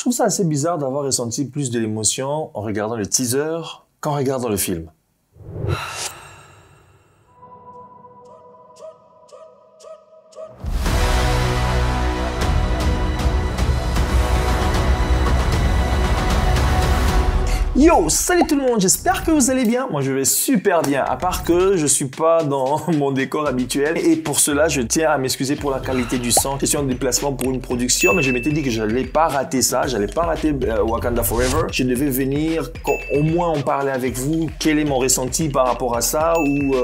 trouve ça assez bizarre d'avoir ressenti plus de l'émotion en regardant le teaser qu'en regardant le film. Yo, salut tout le monde, j'espère que vous allez bien. Moi je vais super bien, à part que je suis pas dans mon décor habituel et pour cela je tiens à m'excuser pour la qualité du son. Je suis en déplacement pour une production, mais je m'étais dit que j'allais pas rater ça, j'allais pas rater Wakanda Forever. Je devais venir, au moins en parler avec vous, quel est mon ressenti par rapport à ça ou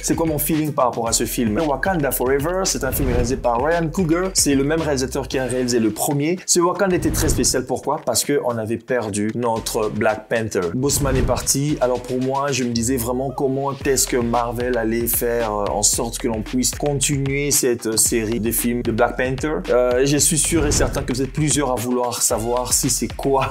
c'est quoi mon feeling par rapport à ce film. Wakanda Forever, c'est un film réalisé par Ryan Coogler, c'est le même réalisateur qui a réalisé le premier. Ce Wakanda était très spécial, pourquoi? Parce qu'on avait perdu notre Black Panther. Boseman est parti, alors pour moi je me disais vraiment comment est-ce que Marvel allait faire en sorte que l'on puisse continuer cette série de films de Black Panther. Je suis sûr et certain que vous êtes plusieurs à vouloir savoir si c'est quoi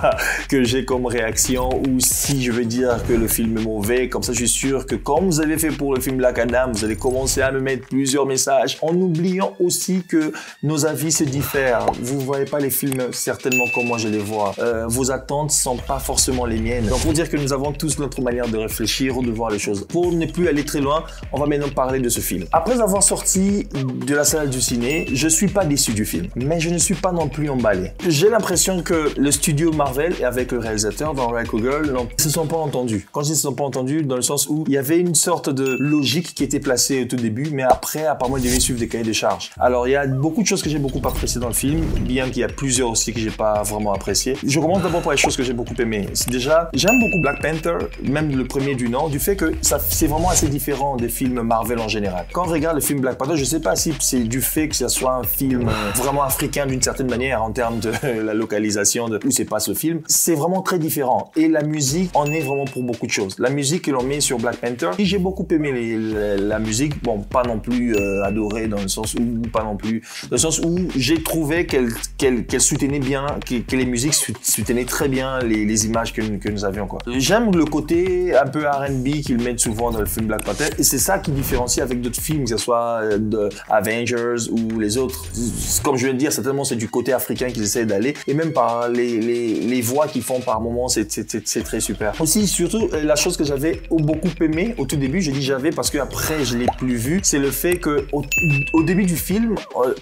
que j'ai comme réaction ou si je veux dire que le film est mauvais. Comme ça je suis sûr que comme vous avez fait pour le film Black Adam, vous allez commencer à me mettre plusieurs messages en oubliant aussi que nos avis se diffèrent. Vous voyez pas les films certainement comme moi je les vois. Vos attentes sont pas forcément les miennes. Donc pour dire que nous avons tous notre manière de réfléchir ou de voir les choses. Pour ne plus aller très loin, on va maintenant parler de ce film. Après avoir sorti de la salle du ciné, je suis pas déçu du film, mais je ne suis pas non plus emballé. J'ai l'impression que le studio Marvel et avec le réalisateur dans Ryan Coogler ne se sont pas entendus. Quand je dis se sont pas entendus, dans le sens où il y avait une sorte de logique qui était placée au tout début, mais après, apparemment, il devait suivre des cahiers de charges. Alors il y a beaucoup de choses que j'ai beaucoup appréciées dans le film, bien qu'il y a plusieurs aussi que j'ai pas vraiment appréciées. Je commence d'abord par les choses que j'ai beaucoup aimées. Déjà, j'aime beaucoup Black Panther, même le premier du nom, du fait que c'est vraiment assez différent des films Marvel en général. Quand on regarde le film Black Panther, je sais pas si c'est du fait que ce soit un film vraiment africain d'une certaine manière en termes de la localisation de où se passe le film. C'est vraiment très différent. Et la musique en est vraiment pour beaucoup de choses. La musique que l'on met sur Black Panther, et j'ai beaucoup aimé la musique, bon, pas non plus adorée dans le sens où, pas non plus, dans le sens où j'ai trouvé qu'elle soutenait bien, que les musiques soutenaient très bien les images que nous avions, quoi. J'aime le côté un peu R&B qu'ils mettent souvent dans le film Black Panther et c'est ça qui différencie avec d'autres films, que ce soit de Avengers ou les autres. Comme je viens de dire, certainement c'est du côté africain qu'ils essaient d'aller et même par les voix qu'ils font par moments, c'est très super. Aussi, surtout, la chose que j'avais beaucoup aimé au tout début, je dis j'avais parce que après je l'ai plus vu, c'est le fait que au début du film,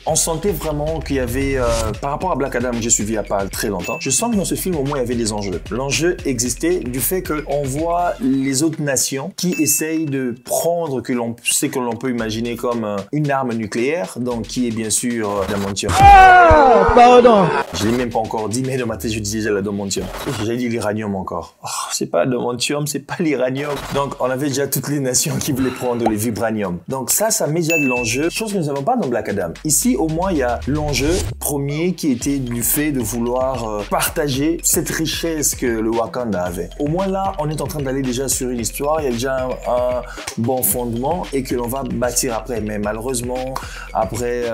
on sentait vraiment qu'il y avait, par rapport à Black Adam que j'ai suivi il y a pas très longtemps, je sens que dans ce film au moins il y avait des enjeux. L'enjeu existait du fait qu'on voit les autres nations qui essayent de prendre ce que l'on peut imaginer comme une arme nucléaire, donc qui est bien sûr l'adamantium. Ah, pardon. Je l'ai même pas encore dit, mais dans ma tête je disais l'adamantium. J'ai dit l'uranium encore. Oh, c'est pas l'adamantium, c'est pas l'uranium. Donc on avait déjà toutes les nations qui voulaient prendre le vibranium. Donc ça met déjà de l'enjeu, chose que nous n'avons pas dans Black Adam. Ici au moins il y a l'enjeu premier qui était du fait de vouloir partager cette richesse que le Wakanda avait. Au moins là, on est en train d'aller déjà sur une histoire, il y a déjà un bon fondement et que l'on va bâtir après. Mais malheureusement, après,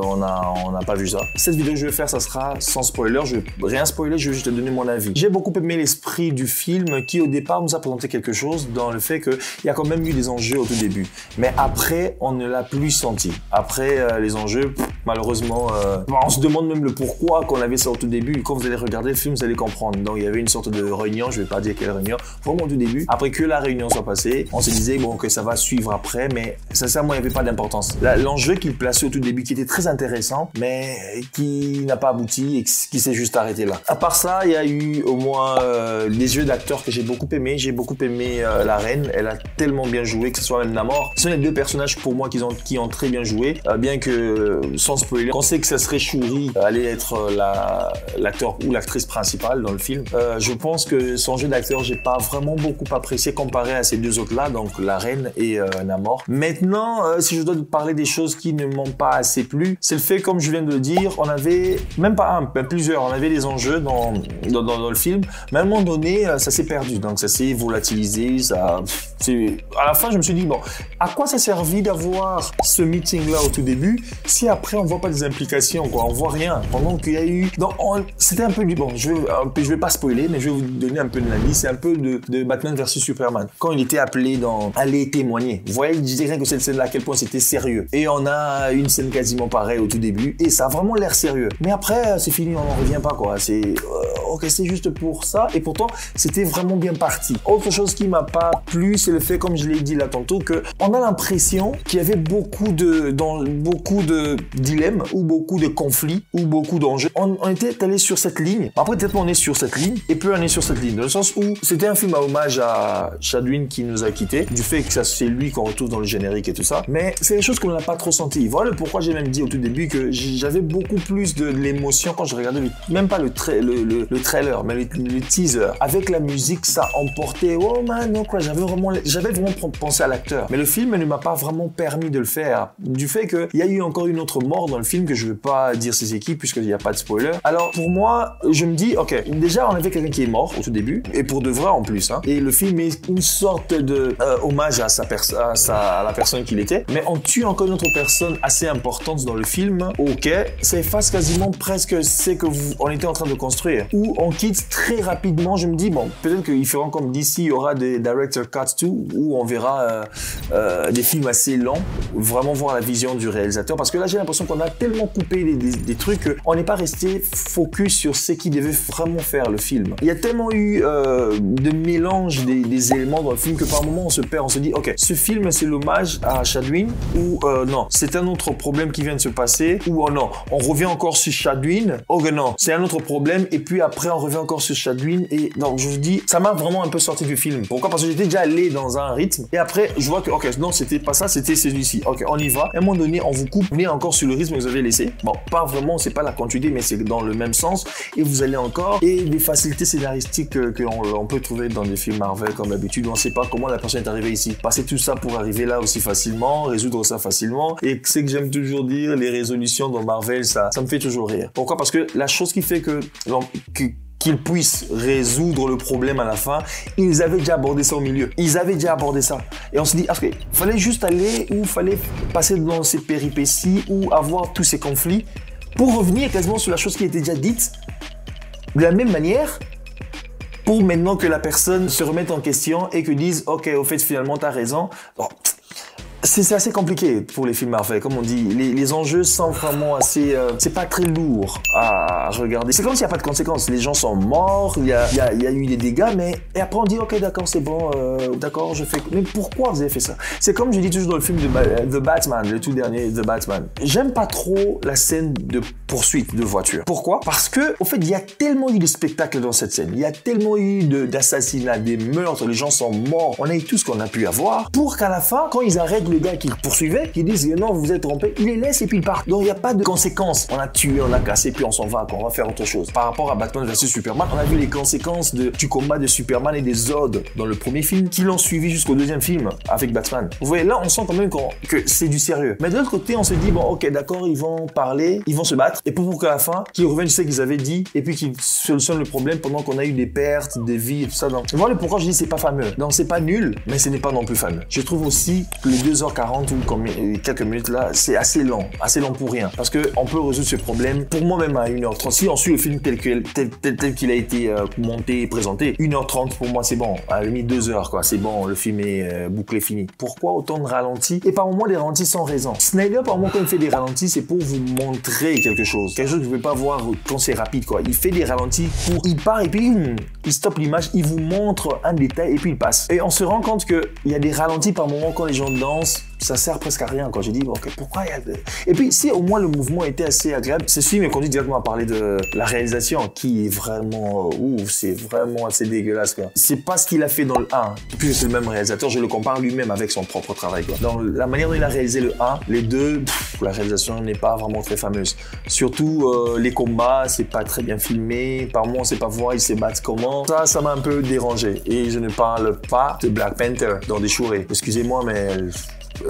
on n'a pas vu ça. Cette vidéo que je vais faire, ça sera sans spoiler. Je vais rien spoiler, je vais juste te donner mon avis. J'ai beaucoup aimé l'esprit du film qui, au départ, nous a présenté quelque chose dans le fait qu'il y a quand même eu des enjeux au tout début. Mais après, on ne l'a plus senti. Après, les enjeux, malheureusement, on se demande même le pourquoi qu'on avait ça au tout début. Quand vous allez regarder le film, vous allez comprendre. Donc, il y avait une sorte de réunion, je vais pas dire quelle réunion, vraiment du début. Après que la réunion soit passée, on se disait bon que ça va suivre après, mais sincèrement, il n'y avait pas d'importance. L'enjeu qu'il plaçait au tout début, qui était très intéressant, mais qui n'a pas abouti et qui s'est juste arrêté là. À part ça, il y a eu au moins des jeux d'acteurs que j'ai beaucoup aimé. J'ai beaucoup aimé la reine, elle a tellement bien joué, que ce soit même Namor. Ce sont les deux personnages pour moi qui ont très bien joué, bien que sans spoiler, on sait que ça serait Shuri allait être l'acteur ou l'actrice principale dans le film. Je pense que son jeu d'acteur, j'ai pas vraiment beaucoup apprécié comparé à ces deux autres-là, donc la reine et Namor. Maintenant, si je dois te parler des choses qui ne m'ont pas assez plu, c'est le fait, comme je viens de le dire, on avait, même pas un, plusieurs, on avait des enjeux dans le film, mais à un moment donné, ça s'est perdu. Donc ça s'est volatilisé, ça... À la fin, je me suis dit, bon, à quoi ça servi d'avoir ce meeting-là au tout début si après on voit pas des implications, quoi, on voit rien. Pendant qu'il y a eu... Donc c'était un peu du... Bon, je vais pas spoiler, mais je vais vous donner un peu de l'avis. C'est un peu de Batman versus Superman. Quand il était appelé dans Aller témoigner. Vous voyez, je dirais que cette scène-là, à quel point c'était sérieux. Et on a une scène quasiment pareille au tout début, et ça a vraiment l'air sérieux. Mais après, c'est fini, on n'en revient pas, quoi. C'est... ok, c'est juste pour ça, et pourtant, c'était vraiment bien parti. Autre chose qui m'a pas plu, c'est le fait, comme je l'ai dit là tantôt, que on a l'impression qu'il y avait beaucoup de dilemmes, ou beaucoup de conflits, ou beaucoup d'enjeux. On était allé sur cette ligne. Après, peut-être on est sur cette ligne, et puis on est sur cette ligne. Dans le sens où c'était un film à hommage à Chadwick qui nous a quittés, du fait que c'est lui qu'on retrouve dans le générique et tout ça. Mais c'est des choses qu'on n'a pas trop senti. Voilà pourquoi j'ai même dit au tout début que j'avais beaucoup plus de l'émotion quand je regardais même pas le trailer, mais le teaser. Avec la musique, ça emportait. Oh man, non quoi, j'avais vraiment pensé à l'acteur. Mais le film ne m'a pas vraiment permis de le faire. Du fait qu'il y a eu encore une autre mort dans le film que je ne veux pas dire ses équipes puisqu'il n'y a pas de spoiler. Alors pour moi, je me dis, ok, déjà on avait quelqu'un qui est mort au tout début, et pour de vrai en plus. Hein, et le film est une sorte de hommage à à la personne qu'il était. Mais on tue encore une autre personne assez importante dans le film. Ok, ça efface quasiment presque ce que on était en train de construire. Ou on quitte très rapidement. Je me dis, bon, peut-être qu'ils feront comme d'ici, il y aura des director cuts tout, où on verra des films assez lents, vraiment voir la vision du réalisateur. Parce que là, j'ai l'impression qu'on a tellement coupé des trucs qu'on n'est pas resté focus sur ce qui devait vraiment faire le film. Il y a tellement eu de mélange des éléments dans le film que par moment on se perd, on se dit, ok, ce film c'est l'hommage à Chadwick, ou non, c'est un autre problème qui vient de se passer, ou non, on revient encore sur Chadwick, oh non, c'est un autre problème, et puis après on revient encore sur Chadwick, et donc je vous dis, ça m'a vraiment un peu sorti du film. Pourquoi? Parce que j'étais déjà allé dans un rythme, et après je vois que, ok, non, c'était pas ça, c'était celui-ci, ok, on y va, à un moment donné, on vous coupe, venez encore sur le rythme que vous avez laissé, bon, pas vraiment, c'est pas la continuité, mais c'est dans le même sens, et vous allez encore, et des facilités scénaristiques qu'on peut trouver dans des films Marvel comme d'habitude, on sait pas comment la personne est arrivée ici, passer tout ça pour arriver là aussi facilement, résoudre ça facilement, et c'est que j'aime toujours dire, les résolutions dans Marvel, ça me fait toujours rire. Pourquoi? Parce que la chose qui fait qu'ils puissent résoudre le problème à la fin, ils avaient déjà abordé ça au milieu. Ils avaient déjà abordé ça. Et on se dit, ok, fallait juste aller ou fallait passer dans ces péripéties ou avoir tous ces conflits pour revenir quasiment sur la chose qui était déjà dite de la même manière, pour maintenant que la personne se remette en question et que dise, ok, au fait, finalement, t'as raison. Bon, c'est assez compliqué pour les films Marvel, comme on dit. Les enjeux sont vraiment assez... c'est pas très lourd à regarder. C'est comme s'il n'y a pas de conséquences. Les gens sont morts, il y a eu des dégâts, mais... Et après on dit, ok, d'accord, c'est bon, d'accord, je fais... Mais pourquoi vous avez fait ça? C'est comme je dis toujours dans le film de The Batman, le tout dernier The Batman. J'aime pas trop la scène de poursuite de voiture. Pourquoi? Parce que, au fait, il y a tellement eu de spectacles dans cette scène. Il y a tellement eu d'assassinats, des meurtres, les gens sont morts. On a eu tout ce qu'on a pu avoir. Pour qu'à la fin, quand ils arrêtent le gars qui le poursuivait, qui disent non, vous êtes trompé, il les laisse et puis il part. Donc il n'y a pas de conséquences. On a tué, on a cassé, puis on s'en va, on va faire autre chose. Par rapport à Batman vs Superman, on a vu les conséquences du combat de Superman et des Zod dans le premier film, qui l'ont suivi jusqu'au deuxième film avec Batman. Vous voyez, là, on sent quand même que c'est du sérieux. Mais de l'autre côté, on se dit, bon, ok, d'accord, ils vont parler, ils vont se battre, et pour qu'à la fin, qu'ils reviennent sur ce qu'ils avaient dit, et puis qu'ils solutionnent le problème pendant qu'on a eu des pertes, des vies, et tout ça. Donc, voilà pourquoi je dis c'est pas fameux. Donc, c'est pas nul, mais ce n'est pas non plus fameux. Je trouve aussi que les 2h40 ou quelques minutes là, c'est assez lent pour rien. Parce que on peut résoudre ce problème, pour moi même à 1h30. Si on suit le film tel qu'il a été monté et présenté, 1h30 pour moi c'est bon. À la limite 2h quoi, c'est bon, le film est bouclé, fini. Pourquoi autant de ralentis? Et par moments des ralentis sans raison. Snyder par moment quand il fait des ralentis, c'est pour vous montrer quelque chose. Quelque chose que vous ne pouvez pas voir quand c'est rapide quoi. Il fait des ralentis pour, il part et puis il stoppe l'image, il vous montre un détail et puis il passe. Et on se rend compte que il y a des ralentis par moment quand les gens dansent, ça sert presque à rien quand j'ai dit bon, ok, pourquoi il y a de... Et puis si au moins le mouvement était assez agréable, c'est celui mais qu'on dit directement à parler de la réalisation qui est vraiment c'est vraiment assez dégueulasse quoi. C'est pas ce qu'il a fait dans le 1. Puis c'est le même réalisateur, je le compare lui-même avec son propre travail quoi. Dans la manière dont il a réalisé le 1, les deux, la réalisation n'est pas vraiment très fameuse. Surtout les combats, c'est pas très bien filmé, par moments on sait pas voir ils se battent comment. Ça m'a un peu dérangé et je ne parle pas de Black Panther dans des chourés. Excusez-moi mais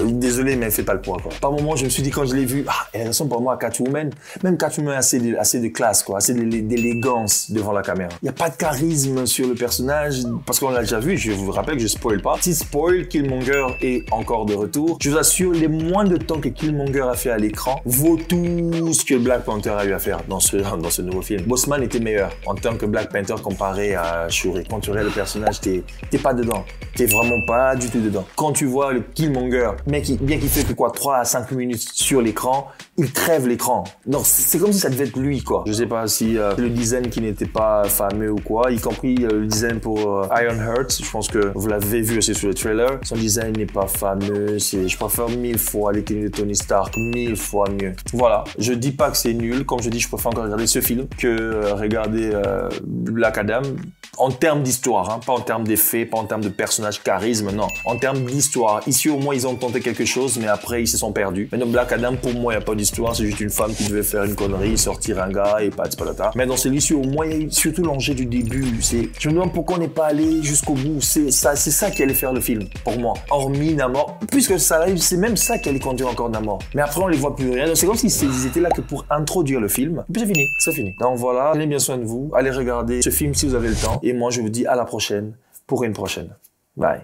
Désolé, mais faites pas le poids, quoi. Par moment, je me suis dit, quand je l'ai vu, elle ressemble pour moi à Catwoman. Même Catwoman a assez de classe, quoi, assez d'élégance devant la caméra. Il n'y a pas de charisme sur le personnage, parce qu'on l'a déjà vu, je vous rappelle que je spoil pas. Si spoil, Killmonger est encore de retour. Je vous assure, les moins de temps que Killmonger a fait à l'écran vaut tout ce que Black Panther a eu à faire dans ce nouveau film. Bossman était meilleur en tant que Black Panther comparé à Shuri. Quand tu regardes le personnage, t'es pas dedans. T'es vraiment pas du tout dedans. Quand tu vois le Killmonger, mec, bien qu'il fait que quoi, 3 à 5 minutes sur l'écran, il crève l'écran. Donc c'est comme si ça devait être lui, quoi. Je sais pas si le design qui n'était pas fameux ou quoi, y compris le design pour Ironheart. Je pense que vous l'avez vu aussi sur le trailer. Son design n'est pas fameux. Je préfère 1000 fois les tenues de Tony Stark, 1000 fois mieux. Voilà. Je dis pas que c'est nul. Comme je dis, je préfère encore regarder ce film que regarder Black Adam. En termes d'histoire, hein, pas en termes d'effets, pas en termes de personnages, charisme, non. En termes d'histoire. Ici, au moins, ils ont tenté quelque chose, mais après, ils se sont perdus. Mais dans Black Adam, pour moi, il n'y a pas d'histoire. C'est juste une femme qui devait faire une connerie, sortir un gars et pas de patata. Mais dans celui-ci, au moins, il y a eu surtout l'enjeu du début. Je me demande pourquoi on n'est pas allé jusqu'au bout. C'est ça qui allait faire le film, pour moi. Hormis Namor. Puisque ça arrive, c'est même ça qui allait conduire encore Namor. Mais après, on les voit plus rien. C'est comme s'ils étaient là que pour introduire le film. Et puis c'est fini. C'est fini. Donc voilà. Prenez bien soin de vous. Allez regarder ce film si vous avez le temps. Et moi, je vous dis à la prochaine pour une prochaine. Bye.